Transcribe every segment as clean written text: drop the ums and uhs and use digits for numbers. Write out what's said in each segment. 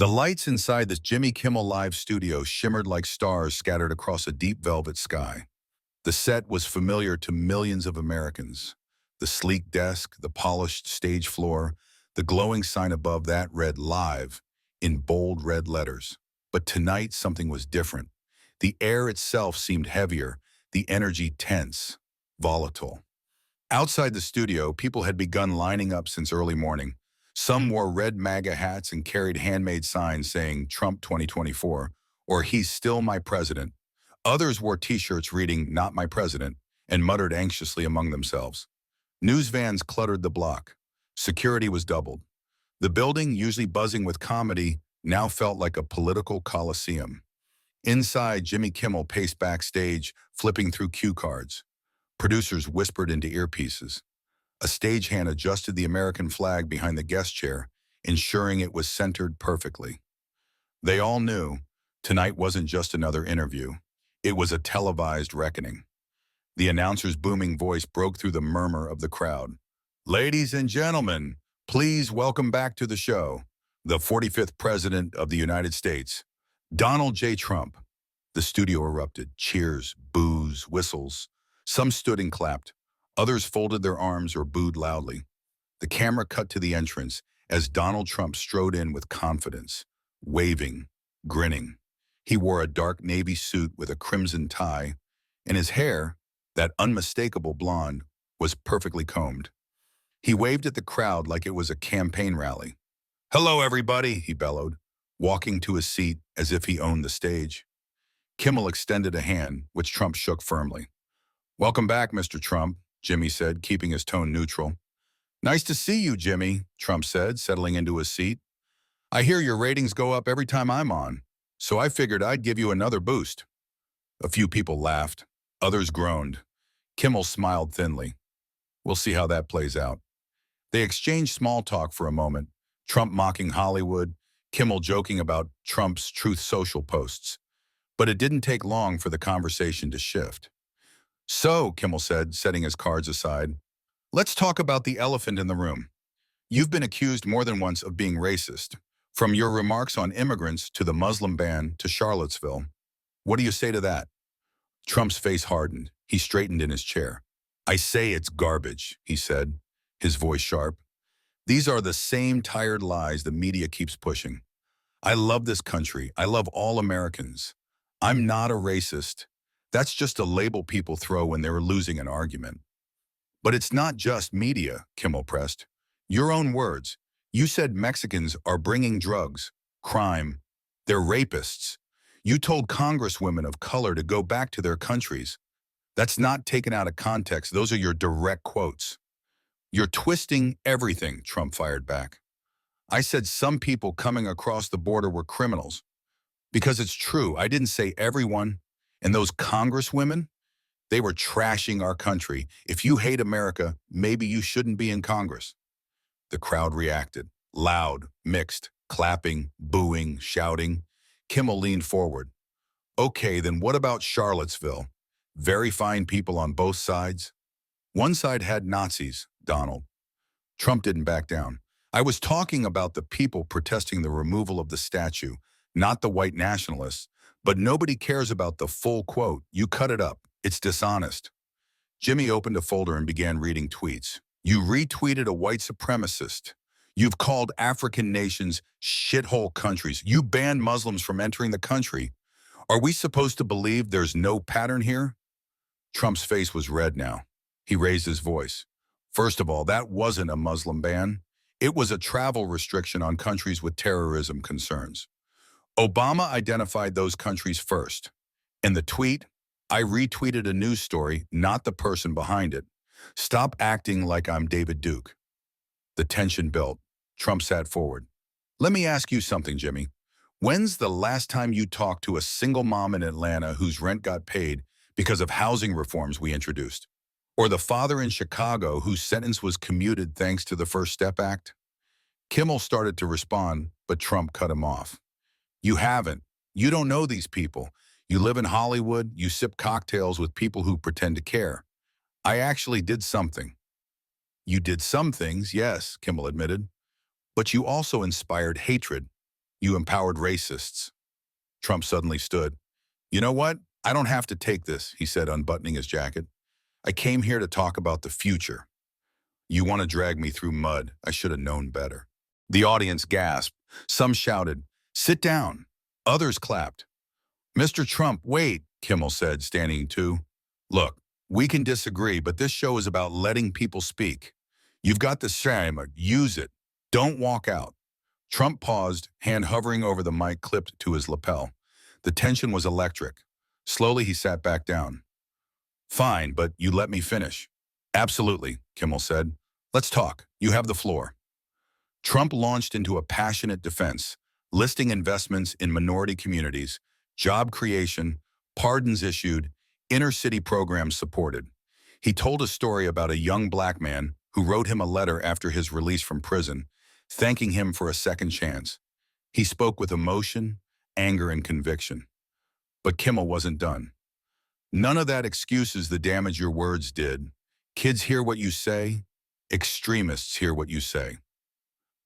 The lights inside the Jimmy Kimmel Live studio shimmered like stars scattered across a deep velvet sky. The set was familiar to millions of Americans. The sleek desk, the polished stage floor, the glowing sign above that read "Live" in bold red letters. But tonight something was different. The air itself seemed heavier, the energy tense, volatile. Outside the studio, people had begun lining up since early morning. Some wore red MAGA hats and carried handmade signs saying Trump 2024 or He's Still My President. Others wore t-shirts reading Not My President and muttered anxiously among themselves. News vans cluttered the block. Security was doubled. The building, usually buzzing with comedy, now felt like a political coliseum. Inside, Jimmy Kimmel paced backstage, flipping through cue cards. Producers whispered into earpieces. A stagehand adjusted the American flag behind the guest chair, ensuring it was centered perfectly. They all knew tonight wasn't just another interview. It was a televised reckoning. The announcer's booming voice broke through the murmur of the crowd. "Ladies and gentlemen, please welcome back to the show, the 45th President of the United States, Donald J. Trump." The studio erupted. Cheers, boos, whistles. Some stood and clapped. Others folded their arms or booed loudly. The camera cut to the entrance as Donald Trump strode in with confidence, waving, grinning. He wore a dark navy suit with a crimson tie, and his hair, that unmistakable blonde, was perfectly combed. He waved at the crowd like it was a campaign rally. "Hello, everybody," he bellowed, walking to his seat as if he owned the stage. Kimmel extended a hand, which Trump shook firmly. "Welcome back, Mr. Trump," Jimmy said, keeping his tone neutral. "Nice to see you, Jimmy," Trump said, settling into his seat. "I hear your ratings go up every time I'm on, so I figured I'd give you another boost." A few people laughed. Others groaned. Kimmel smiled thinly. "We'll see how that plays out." They exchanged small talk for a moment, Trump mocking Hollywood, Kimmel joking about Trump's Truth Social posts. But it didn't take long for the conversation to shift. "So," Kimmel said, setting his cards aside, "let's talk about the elephant in the room. You've been accused more than once of being racist, from your remarks on immigrants to the Muslim ban to Charlottesville. What do you say to that?" Trump's face hardened. He straightened in his chair. "I say it's garbage," he said, his voice sharp. "These are the same tired lies the media keeps pushing. I love this country. I love all Americans. I'm not a racist. That's just a label people throw when they're losing an argument." "But it's not just media," Kimmel pressed. "Your own words. You said Mexicans are bringing drugs, crime. They're rapists. You told congresswomen of color to go back to their countries. That's not taken out of context. Those are your direct quotes." "You're twisting everything," Trump fired back. "I said some people coming across the border were criminals. Because it's true, I didn't say everyone. And those congresswomen, they were trashing our country. If you hate America, maybe you shouldn't be in Congress." The crowd reacted. Loud, mixed, clapping, booing, shouting. Kimmel leaned forward. "Okay, then what about Charlottesville? Very fine people on both sides." "One side had Nazis, Donald." Trump didn't back down. "I was talking about the people protesting the removal of the statue, not the white nationalists. But nobody cares about the full quote. You cut it up. It's dishonest." Jimmy opened a folder and began reading tweets. "You retweeted a white supremacist. You've called African nations shithole countries. You banned Muslims from entering the country. Are we supposed to believe there's no pattern here?" Trump's face was red now. He raised his voice. "First of all, that wasn't a Muslim ban. It was a travel restriction on countries with terrorism concerns. Obama identified those countries first. In the tweet, I retweeted a news story, not the person behind it. Stop acting like I'm David Duke." The tension built. Trump sat forward. "Let me ask you something, Jimmy. When's the last time you talked to a single mom in Atlanta whose rent got paid because of housing reforms we introduced? Or the father in Chicago whose sentence was commuted thanks to the First Step Act?" Kimmel started to respond, but Trump cut him off. "You haven't. You don't know these people. You live in Hollywood, you sip cocktails with people who pretend to care. I actually did something." "You did some things, yes," Kimmel admitted. "But you also inspired hatred. You empowered racists. Trump suddenly stood. You know what? I don't have to take this, he said, unbuttoning his jacket. I came here to talk about the future. You want to drag me through mud. I should have known better. The audience gasped. Some shouted, sit down. Others clapped. Mr. Trump, wait, Kimmel said, standing too. Look, we can disagree, but this show is about letting people speak. You've got the same, use it. Don't walk out. Trump paused, hand hovering over the mic clipped to his lapel. The tension was electric. Slowly, he sat back down. Fine, but you let me finish. Absolutely, Kimmel said. Let's talk. You have the floor. Trump launched into a passionate defense, listing investments in minority communities, job creation, pardons issued, inner-city programs supported. He told a story about a young black man who wrote him a letter after his release from prison, thanking him for a second chance. He spoke with emotion, anger, and conviction. But Kimmel wasn't done. None of that excuses the damage your words did. Kids hear what you say. Extremists hear what you say.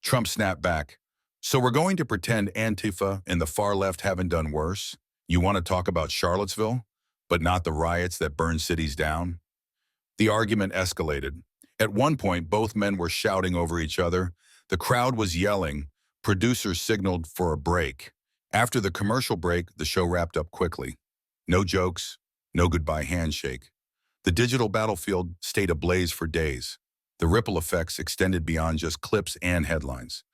Trump snapped back. So we're going to pretend Antifa and the far left haven't done worse? You want to talk about Charlottesville, but not the riots that burned cities down? The argument escalated. At one point, both men were shouting over each other. The crowd was yelling. Producers signaled for a break. After the commercial break, the show wrapped up quickly. No jokes, no goodbye handshake. The digital battlefield stayed ablaze for days. The ripple effects extended beyond just clips and headlines.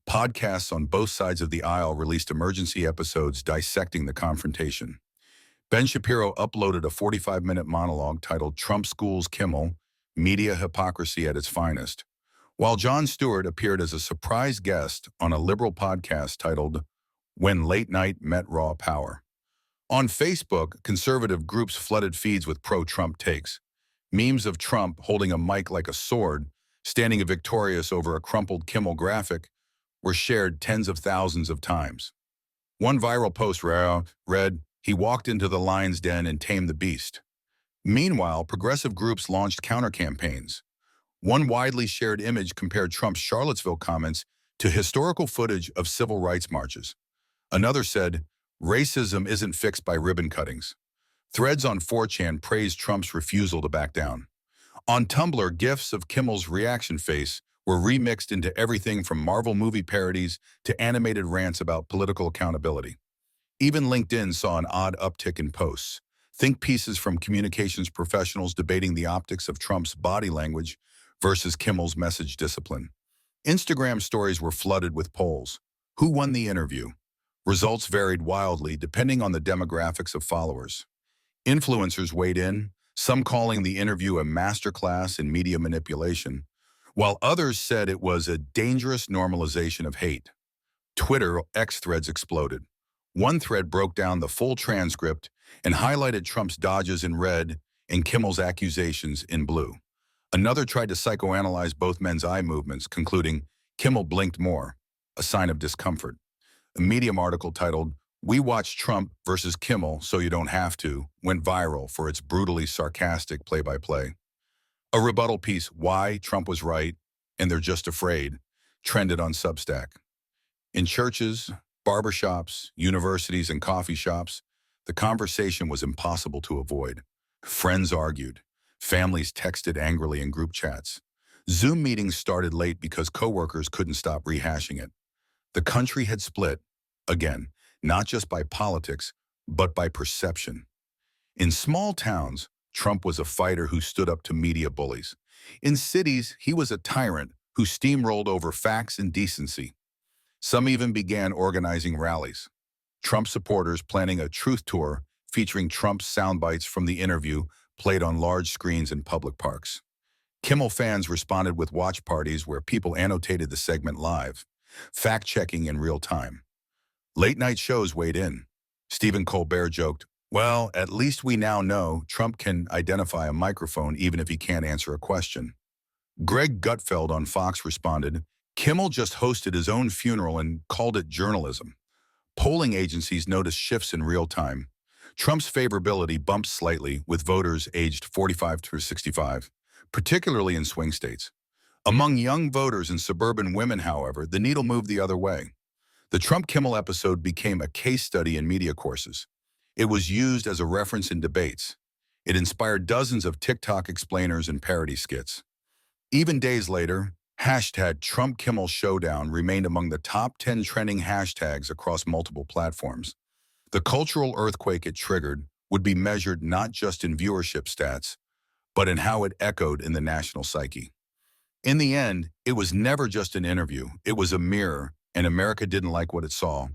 Podcasts on both sides of the aisle released emergency episodes dissecting the confrontation. Ben Shapiro uploaded a 45-minute monologue titled Trump Schools Kimmel, Media Hypocrisy at its Finest, while Jon Stewart appeared as a surprise guest on a liberal podcast titled When Late Night Met Raw Power. On Facebook, conservative groups flooded feeds with pro-Trump takes. Memes of Trump holding a mic like a sword, standing victorious over a crumpled Kimmel graphic, were shared tens of thousands of times. One viral post read, "He walked into the lion's den and tamed the beast." Meanwhile, progressive groups launched counter-campaigns. One widely shared image compared Trump's Charlottesville comments to historical footage of civil rights marches. Another said, "Racism isn't fixed by ribbon cuttings." Threads on 4chan praised Trump's refusal to back down. On Tumblr, GIFs of Kimmel's reaction face were remixed into everything from Marvel movie parodies to animated rants about political accountability. Even LinkedIn saw an odd uptick in posts. Think pieces from communications professionals debating the optics of Trump's body language versus Kimmel's message discipline. Instagram stories were flooded with polls. Who won the interview? Results varied wildly depending on the demographics of followers. Influencers weighed in, some calling the interview a masterclass in media manipulation, while others said it was a dangerous normalization of hate. Twitter X threads exploded. One thread broke down the full transcript and highlighted Trump's dodges in red and Kimmel's accusations in blue. Another tried to psychoanalyze both men's eye movements, concluding Kimmel blinked more, a sign of discomfort. A Medium article titled, "We Watched Trump versus Kimmel So You Don't Have To," went viral for its brutally sarcastic play-by-play. A rebuttal piece, "Why Trump Was Right and They're Just Afraid," trended on Substack. In churches, barbershops, universities, and coffee shops, the conversation was impossible to avoid. Friends argued. Families texted angrily in group chats. Zoom meetings started late because coworkers couldn't stop rehashing it. The country had split, again, not just by politics, but by perception. In small towns, Trump was a fighter who stood up to media bullies. In cities, he was a tyrant who steamrolled over facts and decency. Some even began organizing rallies. Trump supporters planning a truth tour featuring Trump's soundbites from the interview played on large screens in public parks. Kimmel fans responded with watch parties where people annotated the segment live, fact-checking in real time. Late-night shows weighed in. Stephen Colbert joked, "Well, at least we now know Trump can identify a microphone even if he can't answer a question." Greg Gutfeld on Fox responded, "Kimmel just hosted his own funeral and called it journalism." Polling agencies noticed shifts in real time. Trump's favorability bumped slightly with voters aged 45 to 65, particularly in swing states. Among young voters and suburban women, however, the needle moved the other way. The Trump-Kimmel episode became a case study in media courses. It was used as a reference in debates. It inspired dozens of TikTok explainers and parody skits. Even days later, hashtag Trump-Kimmel Showdown remained among the top 10 trending hashtags across multiple platforms. The cultural earthquake it triggered would be measured not just in viewership stats, but in how it echoed in the national psyche. In the end, it was never just an interview. It was a mirror, and America didn't like what it saw.